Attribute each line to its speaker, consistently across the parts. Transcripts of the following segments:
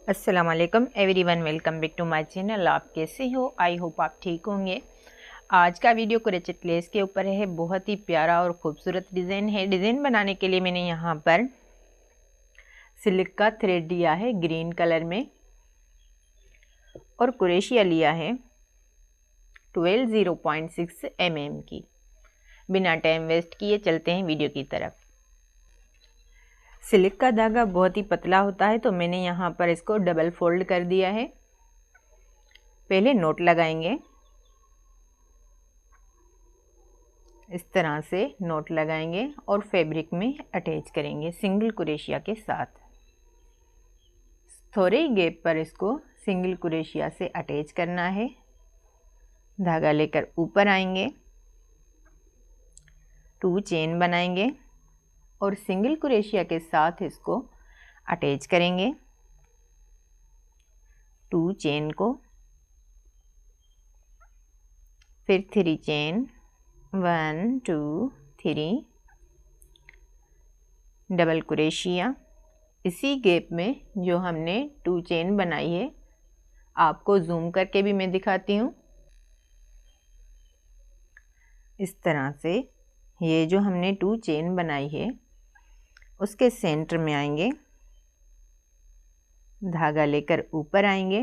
Speaker 1: अस्सलाम वालेकुम everyone, welcome back to my channel. आप कैसे हो? आई होप आप ठीक होंगे। आज का वीडियो क्रोचेट लेस के ऊपर है। बहुत ही प्यारा और खूबसूरत डिज़ाइन है। डिज़ाइन बनाने के लिए मैंने यहाँ पर सिल्क का थ्रेड लिया है ग्रीन कलर में और क्रोशिया लिया है 12.6 mm की। बिना टाइम वेस्ट किए चलते हैं वीडियो की तरफ। सिल्क का धागा बहुत ही पतला होता है तो मैंने यहाँ पर इसको डबल फोल्ड कर दिया है। पहले नोट लगाएंगे, इस तरह से नोट लगाएंगे और फैब्रिक में अटैच करेंगे सिंगल क्रोशिया के साथ। थोड़े ही गैप पर इसको सिंगल क्रोशिया से अटैच करना है। धागा लेकर ऊपर आएंगे, 2 चेन बनाएंगे और सिंगल क्रोशिया के साथ इसको अटैच करेंगे। 2 चेन को, फिर 3 चेन, 1 2 3, डबल क्रोशिया। इसी गैप में जो हमने 2 चेन बनाई है, आपको जूम करके भी मैं दिखाती हूँ। इस तरह से ये जो हमने 2 चेन बनाई है उसके सेंटर में आएंगे, धागा लेकर ऊपर आएंगे।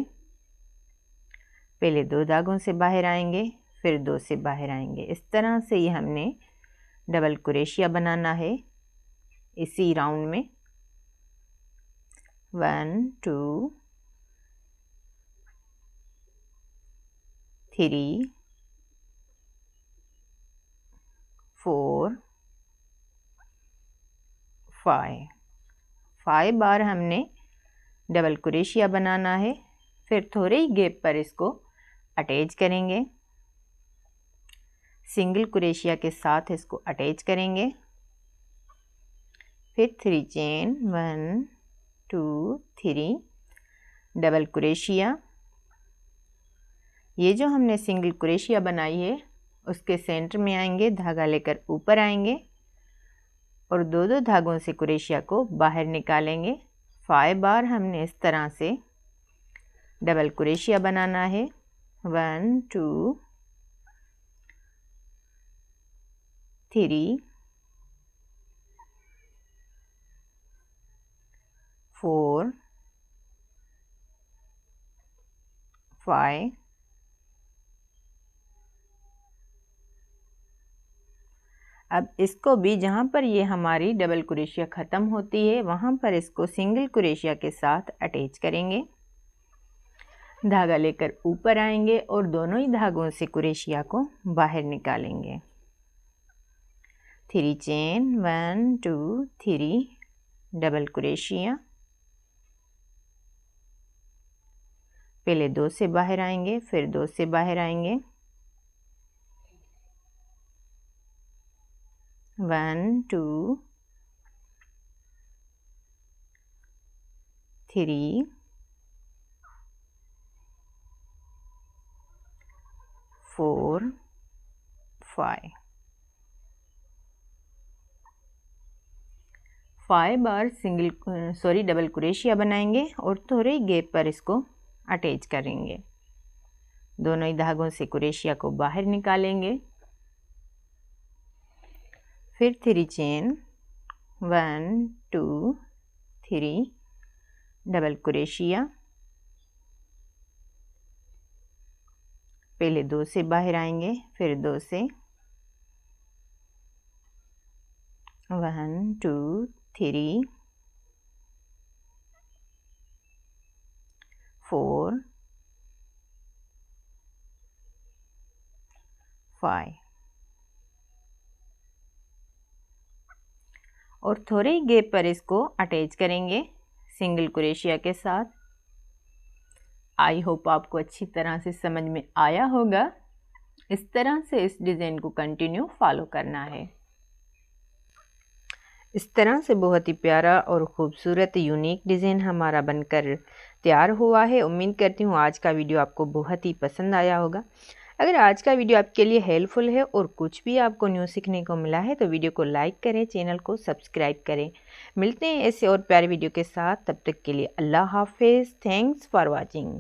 Speaker 1: पहले 2 धागों से बाहर आएंगे, फिर 2 से बाहर आएंगे। इस तरह से ये हमने डबल क्रोशिया बनाना है इसी राउंड में। 1 2 3 4 5 बार हमने डबल क्रोशिया बनाना है। फिर थोड़े ही गैप पर इसको अटैच करेंगे, सिंगल क्रोशिया के साथ इसको अटैच करेंगे। फिर 3 चेन, 1 2 3, डबल क्रोशिया। ये जो हमने सिंगल क्रोशिया बनाई है उसके सेंटर में आएंगे, धागा लेकर ऊपर आएंगे और 2 धागों से क्रोशिया को बाहर निकालेंगे। 5 बार हमने इस तरह से डबल क्रोशिया बनाना है। 1 2 3 4 5 अब इसको भी जहाँ पर ये हमारी डबल क्रोशिया ख़त्म होती है वहाँ पर इसको सिंगल क्रोशिया के साथ अटैच करेंगे। धागा लेकर ऊपर आएंगे और दोनों ही धागों से क्रोशिया को बाहर निकालेंगे। 3 चेन, 1 2 3, डबल क्रोशिया। पहले 2 से बाहर आएंगे, फिर 2 से बाहर आएंगे। 1 2 3 4 5 बार डबल क्रोशिया बनाएंगे और थोड़े ही गैप पर इसको अटैच करेंगे। दोनों ही धागों से क्रोशिया को बाहर निकालेंगे। फिर 3 चेन, 1 2 3, डबल क्रोशिया। पहले 2 से बाहर आएंगे, फिर 2 से। 1 2 3 4 5 और थोड़े ही गैप पर इसको अटैच करेंगे सिंगल क्रोशिया के साथ। आई होप आपको अच्छी तरह से समझ में आया होगा। इस तरह से इस डिज़ाइन को कंटिन्यू फॉलो करना है। इस तरह से बहुत ही प्यारा और ख़ूबसूरत यूनिक डिज़ाइन हमारा बनकर तैयार हुआ है। उम्मीद करती हूँ आज का वीडियो आपको बहुत ही पसंद आया होगा। अगर आज का वीडियो आपके लिए हेल्पफुल है और कुछ भी आपको न्यू सीखने को मिला है तो वीडियो को लाइक करें, चैनल को सब्सक्राइब करें। मिलते हैं ऐसे और प्यारे वीडियो के साथ, तब तक के लिए अल्लाह हाफिज़। Thanks for watching.